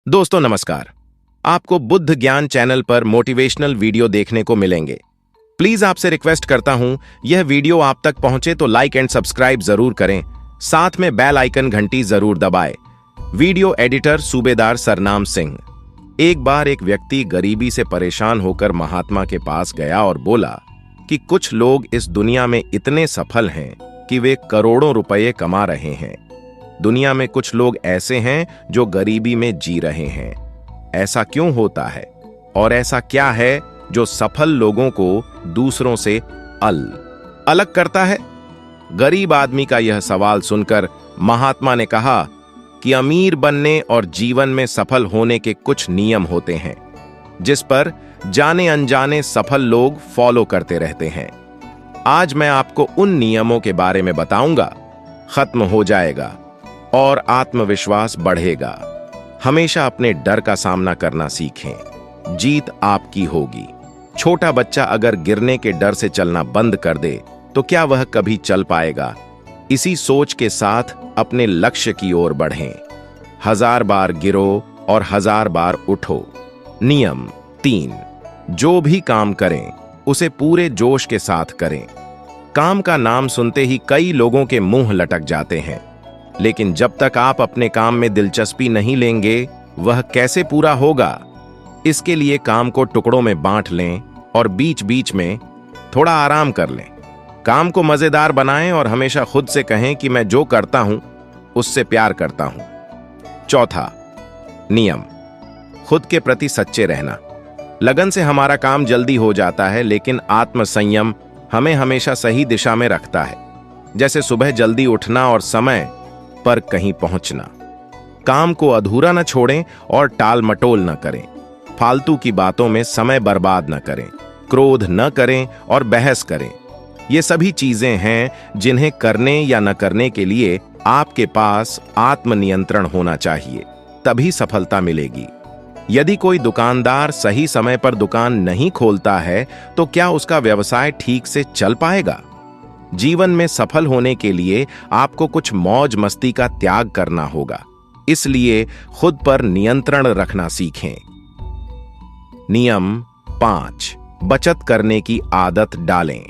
दोस्तों नमस्कार। आपको बुद्ध ज्ञान चैनल पर मोटिवेशनल वीडियो देखने को मिलेंगे। प्लीज आपसे रिक्वेस्ट करता हूं, यह वीडियो आप तक पहुंचे तो लाइक एंड सब्सक्राइब जरूर करें, साथ में बेल आइकन घंटी जरूर दबाएं। वीडियो एडिटर सूबेदार सरनाम सिंह। एक बार एक व्यक्ति गरीबी से परेशान होकर महात्मा के पास गया और बोला कि कुछ लोग इस दुनिया में इतने सफल हैं कि वे करोड़ों रुपए कमा रहे हैं। दुनिया में कुछ लोग ऐसे हैं जो गरीबी में जी रहे हैं। ऐसा क्यों होता है और ऐसा क्या है जो सफल लोगों को दूसरों से अलग करता है? गरीब आदमी का यह सवाल सुनकर महात्मा ने कहा कि अमीर बनने और जीवन में सफल होने के कुछ नियम होते हैं जिस पर जाने अनजाने सफल लोग फॉलो करते रहते हैं। आज मैं आपको उन नियमों के बारे में बताऊंगा। खत्म हो जाएगा और आत्मविश्वास बढ़ेगा। हमेशा अपने डर का सामना करना सीखें, जीत आपकी होगी। छोटा बच्चा अगर गिरने के डर से चलना बंद कर दे तो क्या वह कभी चल पाएगा? इसी सोच के साथ अपने लक्ष्य की ओर बढ़ें। 1000 बार गिरो और 1000 बार उठो। नियम 3, जो भी काम करें उसे पूरे जोश के साथ करें। काम का नाम सुनते ही कई लोगों के मुंह लटक जाते हैं, लेकिन जब तक आप अपने काम में दिलचस्पी नहीं लेंगे वह कैसे पूरा होगा? इसके लिए काम को टुकड़ों में बांट लें और बीच बीच में थोड़ा आराम कर लें। काम को मजेदार बनाएं और हमेशा खुद से कहें कि मैं जो करता हूं उससे प्यार करता हूं। चौथा नियम, खुद के प्रति सच्चे रहना। लगन से हमारा काम जल्दी हो जाता है, लेकिन आत्मसंयम हमें हमेशा सही दिशा में रखता है। जैसे सुबह जल्दी उठना और समय पर कहीं पहुंचना। काम को अधूरा न छोड़ें और टाल मटोल न करें। फालतू की बातों में समय बर्बाद न करें, क्रोध न करें और बहस करें। ये सभी चीजें हैं जिन्हें करने या न करने के लिए आपके पास आत्मनियंत्रण होना चाहिए, तभी सफलता मिलेगी। यदि कोई दुकानदार सही समय पर दुकान नहीं खोलता है तो क्या उसका व्यवसाय ठीक से चल पाएगा? जीवन में सफल होने के लिए आपको कुछ मौज मस्ती का त्याग करना होगा, इसलिए खुद पर नियंत्रण रखना सीखें। नियम 5, बचत करने की आदत डालें।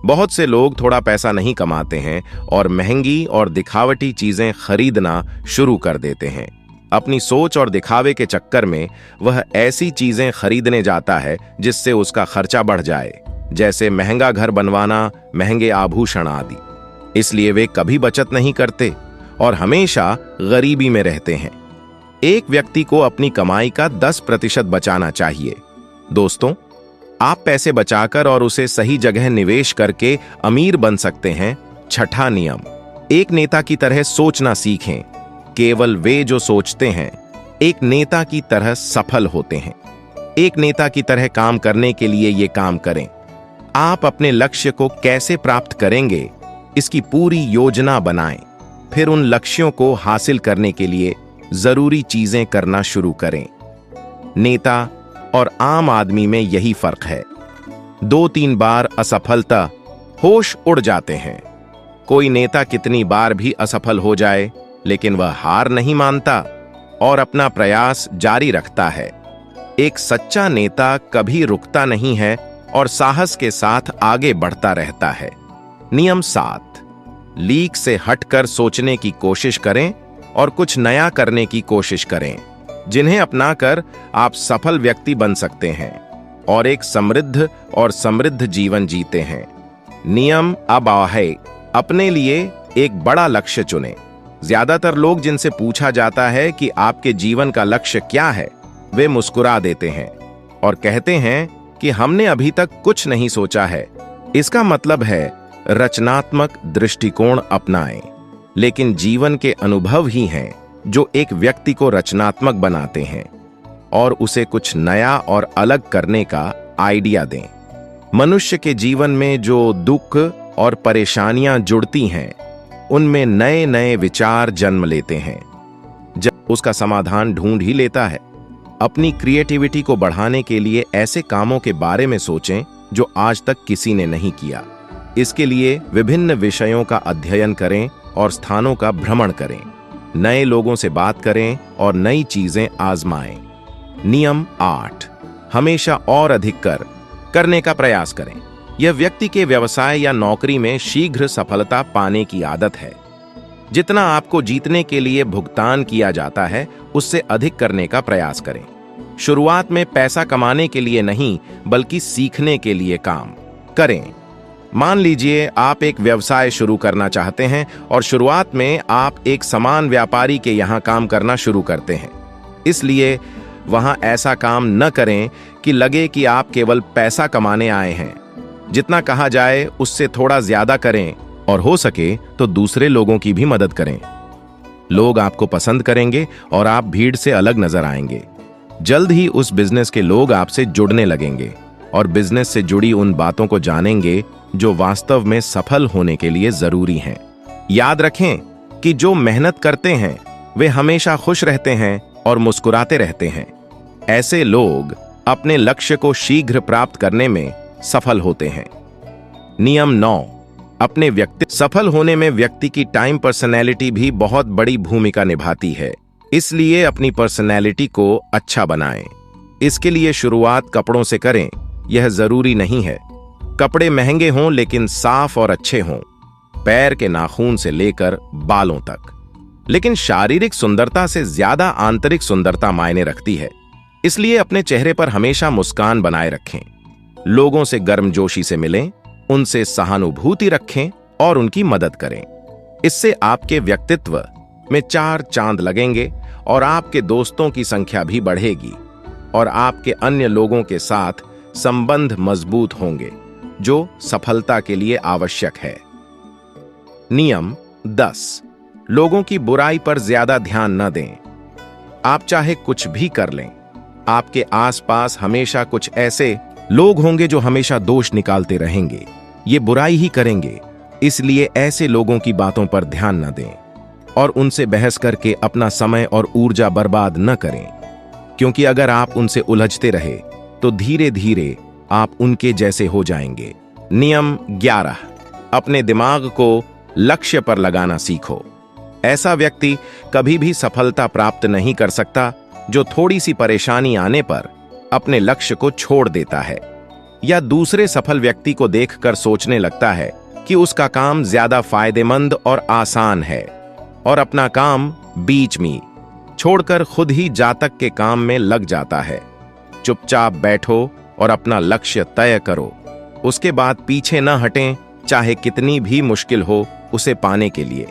बहुत से लोग थोड़ा पैसा नहीं कमाते हैं और महंगी और दिखावटी चीजें खरीदना शुरू कर देते हैं। अपनी सोच और दिखावे के चक्कर में वह ऐसी चीजें खरीदने जाता है जिससे उसका खर्चा बढ़ जाए, जैसे महंगा घर बनवाना, महंगे आभूषण आदि। इसलिए वे कभी बचत नहीं करते और हमेशा गरीबी में रहते हैं। एक व्यक्ति को अपनी कमाई का 10% बचाना चाहिए। दोस्तों, आप पैसे बचाकर और उसे सही जगह निवेश करके अमीर बन सकते हैं। छठा नियम, एक नेता की तरह सोचना सीखें। केवल वे जो सोचते हैं एक नेता की तरह सफल होते हैं। एक नेता की तरह काम करने के लिए ये काम करें। आप अपने लक्ष्य को कैसे प्राप्त करेंगे, इसकी पूरी योजना बनाएं। फिर उन लक्ष्यों को हासिल करने के लिए जरूरी चीजें करना शुरू करें। नेता और आम आदमी में यही फर्क है। 2-3 बार असफलता होश उड़ जाते हैं। कोई नेता कितनी बार भी असफल हो जाए, लेकिन वह हार नहीं मानता और अपना प्रयास जारी रखता है। एक सच्चा नेता कभी रुकता नहीं है और साहस के साथ आगे बढ़ता रहता है। नियम 7, लीक से हटकर सोचने की कोशिश करें और कुछ नया करने की कोशिश करें, जिन्हें अपनाकर आप सफल व्यक्ति बन सकते हैं और एक समृद्ध और समृद्ध जीवन जीते हैं। नियम अब है, अपने लिए एक बड़ा लक्ष्य चुनें। ज्यादातर लोग जिनसे पूछा जाता है कि आपके जीवन का लक्ष्य क्या है, वे मुस्कुरा देते हैं और कहते हैं कि हमने अभी तक कुछ नहीं सोचा है। इसका मतलब है रचनात्मक दृष्टिकोण अपनाएं। लेकिन जीवन के अनुभव ही हैं जो एक व्यक्ति को रचनात्मक बनाते हैं और उसे कुछ नया और अलग करने का आइडिया दें। मनुष्य के जीवन में जो दुख और परेशानियां जुड़ती हैं, उनमें नए नए विचार जन्म लेते हैं। जब उसका समाधान ढूंढ ही लेता है। अपनी क्रिएटिविटी को बढ़ाने के लिए ऐसे कामों के बारे में सोचें जो आज तक किसी ने नहीं किया। इसके लिए विभिन्न विषयों का अध्ययन करें और स्थानों का भ्रमण करें। नए लोगों से बात करें और नई चीजें आजमाएं। नियम 8, हमेशा और अधिक करने का प्रयास करें। यह व्यक्ति के व्यवसाय या नौकरी में शीघ्र सफलता पाने की आदत है। जितना आपको जीतने के लिए भुगतान किया जाता है, उससे अधिक करने का प्रयास करें। शुरुआत में पैसा कमाने के लिए नहीं, बल्कि सीखने के लिए काम करें। मान लीजिए आप एक व्यवसाय शुरू करना चाहते हैं और शुरुआत में आप एक सामान व्यापारी के यहाँ काम करना शुरू करते हैं। इसलिए वहां ऐसा काम न करें कि लगे कि आप केवल पैसा कमाने आए हैं। जितना कहा जाए उससे थोड़ा ज्यादा करें और हो सके तो दूसरे लोगों की भी मदद करें। लोग आपको पसंद करेंगे और आप भीड़ से अलग नजर आएंगे। जल्द ही उस बिजनेस के लोग आपसे जुड़ने लगेंगे और बिजनेस से जुड़ी उन बातों को जानेंगे जो वास्तव में सफल होने के लिए जरूरी हैं। याद रखें कि जो मेहनत करते हैं वे हमेशा खुश रहते हैं और मुस्कुराते रहते हैं। ऐसे लोग अपने लक्ष्य को शीघ्र प्राप्त करने में सफल होते हैं। नियम 9, अपने व्यक्ति सफल होने में व्यक्ति की टाइम पर्सनैलिटी भी बहुत बड़ी भूमिका निभाती है। इसलिए अपनी पर्सनैलिटी को अच्छा बनाएं। इसके लिए शुरुआत कपड़ों से करें। यह जरूरी नहीं है कपड़े महंगे हों, लेकिन साफ और अच्छे हों, पैर के नाखून से लेकर बालों तक। लेकिन शारीरिक सुंदरता से ज्यादा आंतरिक सुंदरता मायने रखती है। इसलिए अपने चेहरे पर हमेशा मुस्कान बनाए रखें। लोगों से गर्मजोशी से मिलें, उनसे सहानुभूति रखें और उनकी मदद करें। इससे आपके व्यक्तित्व में 4 चांद लगेंगे और आपके दोस्तों की संख्या भी बढ़ेगी और आपके अन्य लोगों के साथ संबंध मजबूत होंगे, जो सफलता के लिए आवश्यक है। नियम 10, लोगों की बुराई पर ज्यादा ध्यान न दें। आप चाहे कुछ भी कर लें, आपके आसपास हमेशा कुछ ऐसे लोग होंगे जो हमेशा दोष निकालते रहेंगे। ये बुराई ही करेंगे। इसलिए ऐसे लोगों की बातों पर ध्यान न दें और उनसे बहस करके अपना समय और ऊर्जा बर्बाद न करें, क्योंकि अगर आप उनसे उलझते रहे तो धीरे धीरे आप उनके जैसे हो जाएंगे। नियम 11, अपने दिमाग को लक्ष्य पर लगाना सीखो। ऐसा व्यक्ति कभी भी सफलता प्राप्त नहीं कर सकता जो थोड़ी सी परेशानी आने पर अपने लक्ष्य को छोड़ देता है या दूसरे सफल व्यक्ति को देखकर सोचने लगता है कि उसका काम ज्यादा फायदेमंद और आसान है और अपना काम बीच में छोड़कर खुद ही जातक के काम में लग जाता है। चुपचाप बैठो और अपना लक्ष्य तय करो। उसके बाद पीछे न हटें, चाहे कितनी भी मुश्किल हो उसे पाने के लिए।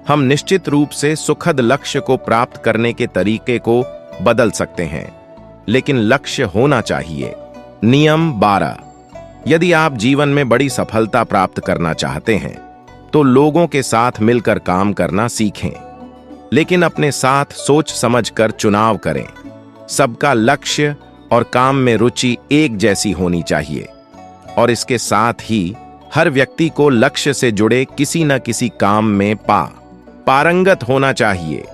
हम निश्चित रूप से सुखद लक्ष्य को प्राप्त करने के तरीके को बदल सकते हैं, लेकिन लक्ष्य होना चाहिए। नियम 12, यदि आप जीवन में बड़ी सफलता प्राप्त करना चाहते हैं तो लोगों के साथ मिलकर काम करना सीखें, लेकिन अपने साथ सोच समझकर चुनाव करें। सबका लक्ष्य और काम में रुचि एक जैसी होनी चाहिए और इसके साथ ही हर व्यक्ति को लक्ष्य से जुड़े किसी न किसी काम में पारंगत होना चाहिए।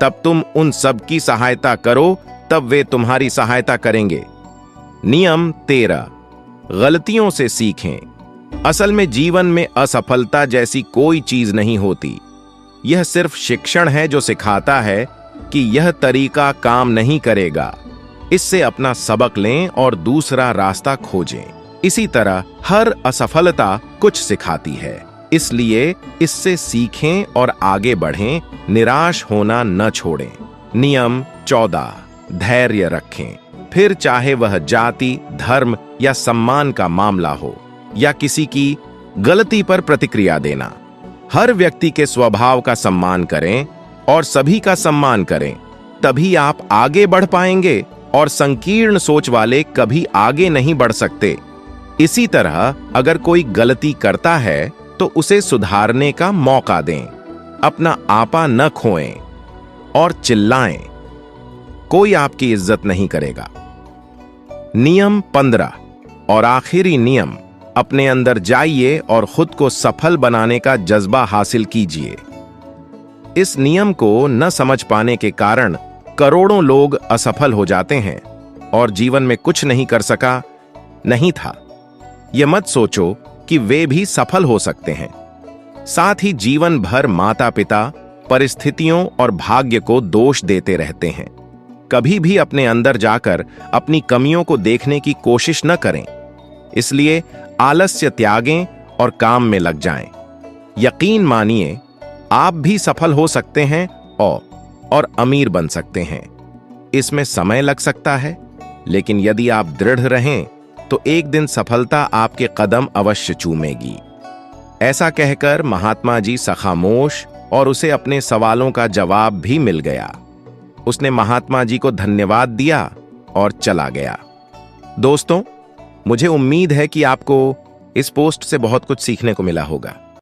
तब तुम उन सब की सहायता करो, तब वे तुम्हारी सहायता करेंगे। नियम 13, गलतियों से सीखें। असल में जीवन में असफलता जैसी कोई चीज नहीं होती। यह सिर्फ शिक्षण है जो सिखाता है कि यह तरीका काम नहीं करेगा। इससे अपना सबक लें और दूसरा रास्ता खोजें। इसी तरह हर असफलता कुछ सिखाती है, इसलिए इससे सीखें और आगे बढ़ें, निराश होना न छोड़ें। नियम 14, धैर्य रखें। फिर चाहे वह जाति, धर्म या सम्मान का मामला हो या किसी की गलती पर प्रतिक्रिया देना, हर व्यक्ति के स्वभाव का सम्मान करें और सभी का सम्मान करें। तभी आप आगे बढ़ पाएंगे और संकीर्ण सोच वाले कभी आगे नहीं बढ़ सकते। इसी तरह अगर कोई गलती करता है तो उसे सुधारने का मौका दें। अपना आपा न खोएं और चिल्लाएं, कोई आपकी इज्जत नहीं करेगा। नियम 15 और आखिरी नियम, अपने अंदर जाइए और खुद को सफल बनाने का जज्बा हासिल कीजिए। इस नियम को न समझ पाने के कारण करोड़ों लोग असफल हो जाते हैं और जीवन में कुछ नहीं कर सका नहीं था। यह मत सोचो कि वे भी सफल हो सकते हैं। साथ ही जीवन भर माता पिता, परिस्थितियों और भाग्य को दोष देते रहते हैं। कभी भी अपने अंदर जाकर अपनी कमियों को देखने की कोशिश न करें। इसलिए आलस्य त्यागें और काम में लग जाएं। यकीन मानिए, आप भी सफल हो सकते हैं और अमीर बन सकते हैं। इसमें समय लग सकता है, लेकिन यदि आप दृढ़ रहें तो एक दिन सफलता आपके कदम अवश्य चूमेगी। ऐसा कहकर महात्मा जी खामोश और उसे अपने सवालों का जवाब भी मिल गया। उसने महात्मा जी को धन्यवाद दिया और चला गया। दोस्तों, मुझे उम्मीद है कि आपको इस पोस्ट से बहुत कुछ सीखने को मिला होगा।